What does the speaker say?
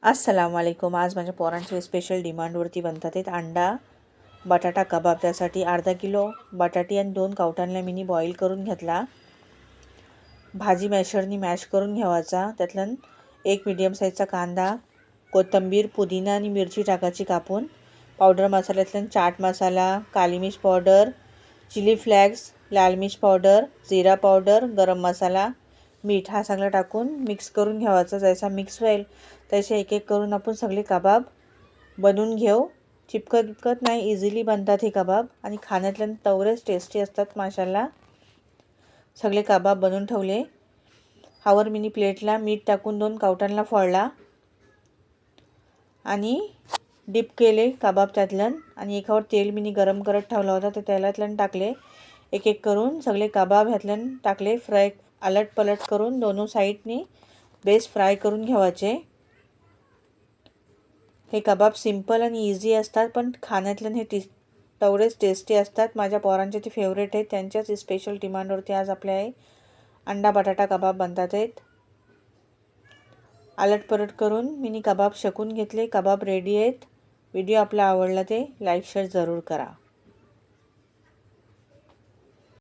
अस्सलाम वालेकुम. आज माझ्या पोरांच्या स्पेशल डिमांडवरती बनतात आहेत अंडा बटाटा कबाब. त्यासाठी अर्धा किलो बटाटी आणि 2 कावटांना मिनी बॉईल करून घेतला. भाजी मॅशरनी मॅश करून घ्यावाचा. त्यातलं एक मीडियम साईजचा कांदा, कोथिंबीर, पुदिना आणि मिरची टाकायची कापून. पावडर मसाल्यातलं चाट मसाला, काली मिर्च पावडर, चिली फ्लॅक्स, लाल मिर्च पावडर, जिरा पावडर, गरम मसाला, मीठ हा सगळं टाकून मिक्स करून घ्यावाचा. जैसा मिक्स होईल तसे एक एक करून आपण सगळे कबाब बनवून घेऊ. चिपकत नाही, इझिली बनतात हे कबाब आणि खाण्यातल्या तेवढेच टेस्टी असतात माशाल्लाह. सगळे कबाब बनवून ठेवले. हावर मिनी प्लेटला मीठ टाकून 2 कावटांना फोडला आणि डिप केले कबाब त्यातलं आणि एकावर तेल मिनी गरम करत ठेवला होता. ते तेलातलं टाकले. एक एक करून सगळे कबाब ह्यातलं टाकले. फ्राय अलट पलट करून दोनों साईडनी बेस फ्राय करून घ्यावाचे. हे कबाब सिंपल आणि इझी असतात, पण खाण्यातलं हे तेवढेच टेस्टी असतात. माझ्या पोरांचे ते फेवरेट आहेत. त्यांच्याच स्पेशल डिमांडवरती आज आपल्या आहे अंडा बटाटा कबाब बनतात आहेत. अलट पलट करून मिनी कबाब शकून घेतले. कबाब रेडी आहेत. व्हिडिओ आपला आवडला ते लाईक शेअर जरूर करा.